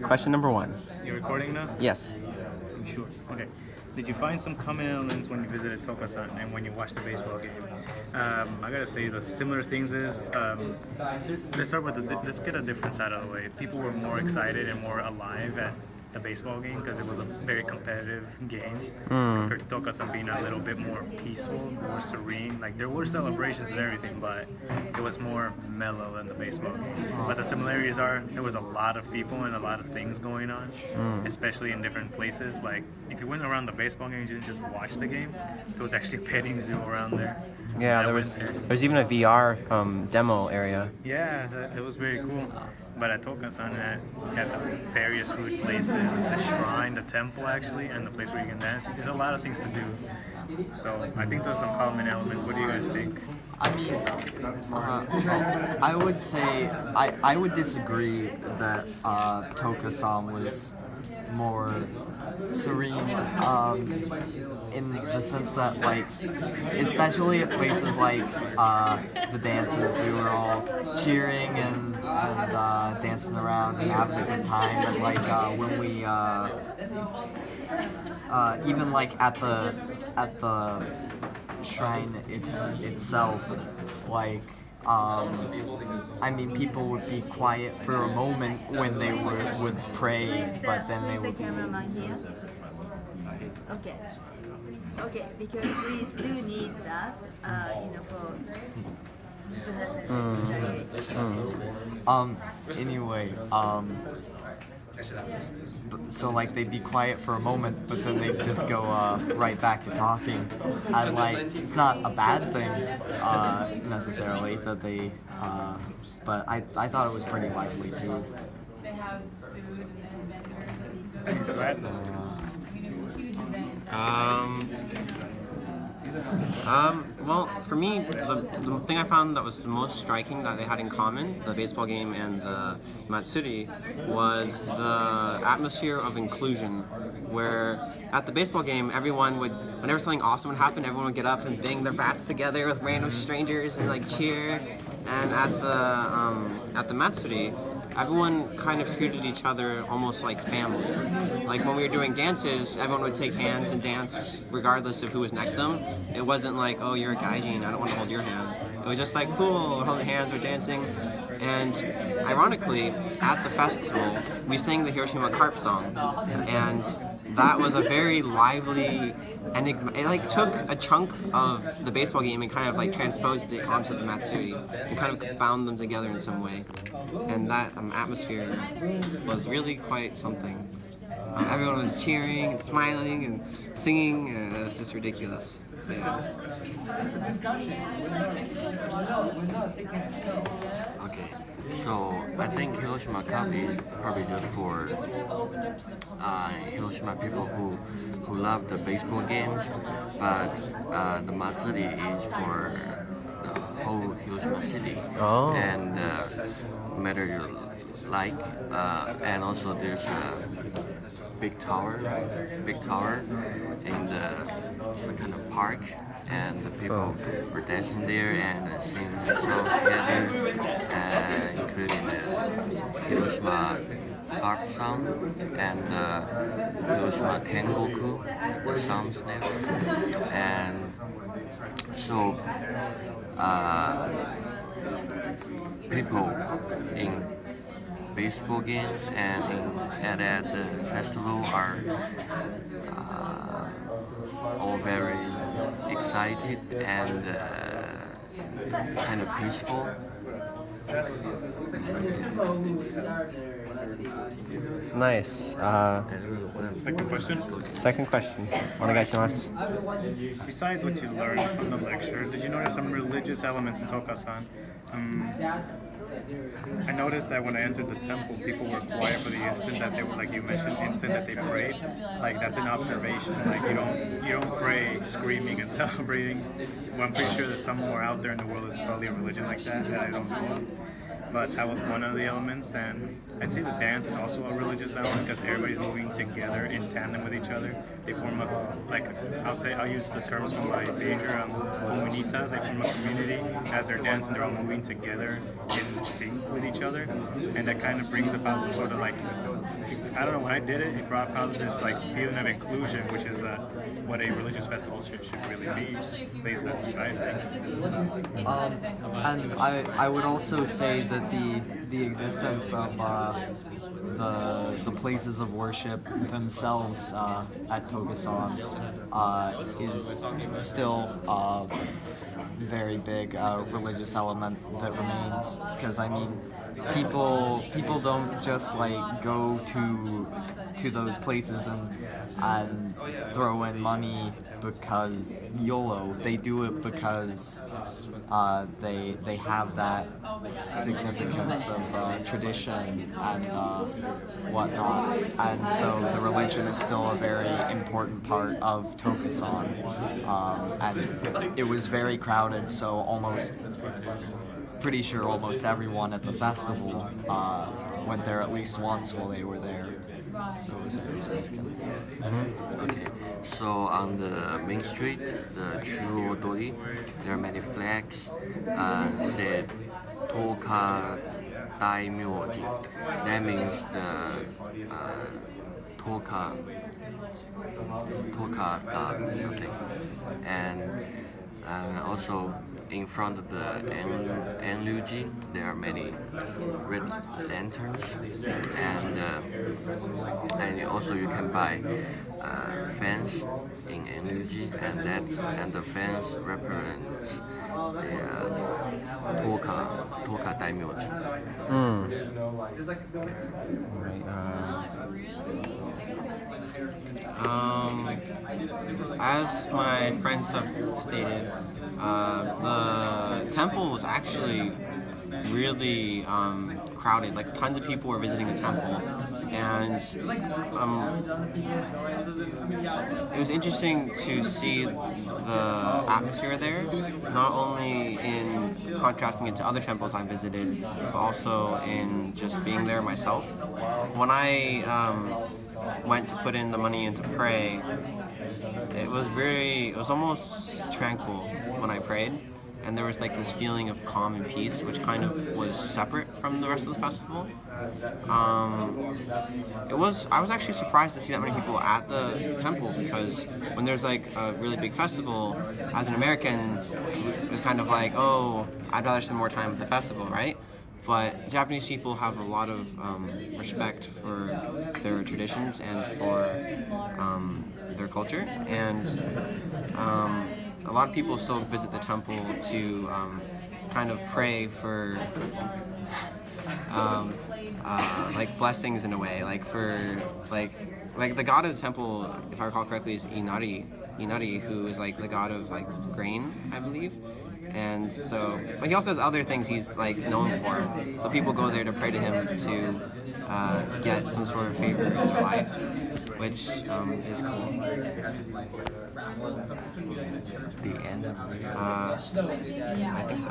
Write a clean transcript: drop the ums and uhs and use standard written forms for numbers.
Question number 1. You recording now? Yes. I'm sure. Okay. Did you find some common elements when you visited Tokasan and when you watched the baseball game? I gotta say the similar things is let's get a different side of the way. People were more excited and more alive at the baseball game because it was a very competitive game compared to Tokasan being a little bit more peaceful, more serene. Like there were celebrations and everything, but it was more mellow than the baseball game. But the similarities are there was a lot of people and a lot of things going on, especially in different places. Like if you went around the baseball game, you didn't just watch the game. There was actually a petting zoo around there. Yeah, there's even a VR demo area. Yeah, it was very cool. But at Tokasan, it had the various food places, the shrine, the temple actually, and the place where you can dance. There's a lot of things to do. So I think those are some common elements. What do you guys think? I mean, I would say I would disagree that Tokasan was more serene in the sense that, like, especially at places like the dances, we were all cheering and dancing around and having a good time. And like when we even like at the shrine itself, like I mean, people would be quiet for a moment when they would pray, but then they would. Cameraman here. Okay, because we do need that, for. Anyway, so like they'd be quiet for a moment, but then they'd just go right back to talking. And like, it's not a bad thing necessarily that they, but I thought it was pretty lively too. They have food Well, for me, the thing I found that was the most striking that they had in common, the baseball game and the Matsuri, was the atmosphere of inclusion, where at the baseball game, everyone would, whenever something awesome would happen, everyone would get up and bang their bats together with random strangers and like cheer. And at the Matsuri, everyone kind of treated each other almost like family. Like when we were doing dances, everyone would take hands and dance regardless of who was next to them. It wasn't like, oh, you're a gaijin, I don't want to hold your hand. It was just like, cool, we're holding hands, we're dancing. And ironically, at the festival, we sang the Hiroshima Carp song. And that was a very lively enigma. It like took a chunk of the baseball game and kind of like transposed it onto the Matsuri and kind of bound them together in some way. And that atmosphere was really quite something. Everyone was cheering and smiling and singing, and it was just ridiculous. Yeah. Okay, so I think Hiroshima Cup is probably just for Hiroshima people who love the baseball games, but the Matsuri is for the whole Hiroshima city. Oh. And no matter you like, and also there's a big tower in some kind of park, and the people were dancing there and singing songs together, including the Hiroshima Carp song and the Hiroshima Tengoku, the songs there. And so people in baseball games and at the festival are all very excited and kind of peaceful. Nice. Second question. Second question. Onegaishimasu. Besides what you learned from the lecture, did you notice some religious elements in Tokasan? I noticed that when I entered the temple, people were quiet for the instant that they were, like you mentioned, instant that they prayed. Like that's an observation. Like you don't pray screaming and celebrating. Well, I'm pretty sure there's somewhere out there in the world that's probably a religion like that I don't know of. but that was one of the elements. And I'd say the dance is also a religious element because everybody's moving together in tandem with each other. They form I'll use the terms from my major, comunitas. They form a community as they're dancing. They're all moving together in sync with each other, and that kind of brings about some sort of like, I don't know, when I did it, it brought out this like feeling of inclusion, which is what a religious festival should really be. At least that's what I think. And I would also say that the existence of the places of worship themselves at Tokasan is still very big religious element that remains, because I mean people don't just like go to those places and throw in money because YOLO. They do it because they have that significance of tradition and whatnot, and so the religion is still a very important part of Tokasan, and it was very crowded, so pretty sure almost everyone at the festival went there at least once while they were there, so it was very significant. Okay, so on the main street, the Chuodori, there are many flags said Toka Daimyojin. That means the Toka God or something. And also in front of the Enryuji, there are many red lanterns, and also you can buy fans in Enryuji, and the fans represents the Toka Daimyoji. As my friends have stated, the temple was actually really crowded. Like tons of people were visiting the temple, and it was interesting to see the atmosphere there. Not only in contrasting it to other temples I visited, but also in just being there myself. When I went to put in the money and to pray, it was almost tranquil when I prayed, and there was like this feeling of calm and peace, which kind of was separate from the rest of the festival. I was actually surprised to see that many people at the temple, because when there's like a really big festival, as an American, it's kind of like, oh, I'd rather spend more time at the festival, right? But Japanese people have a lot of respect for their traditions and for their culture, and a lot of people still visit the temple to kind of pray for like blessings in a way, like for like the god of the temple, if I recall correctly, is Inari, who is like the god of like grain, I believe. And so, but he also has other things he's like known for. So people go there to pray to him to get some sort of favor in their life, which is cool. The end. I think so.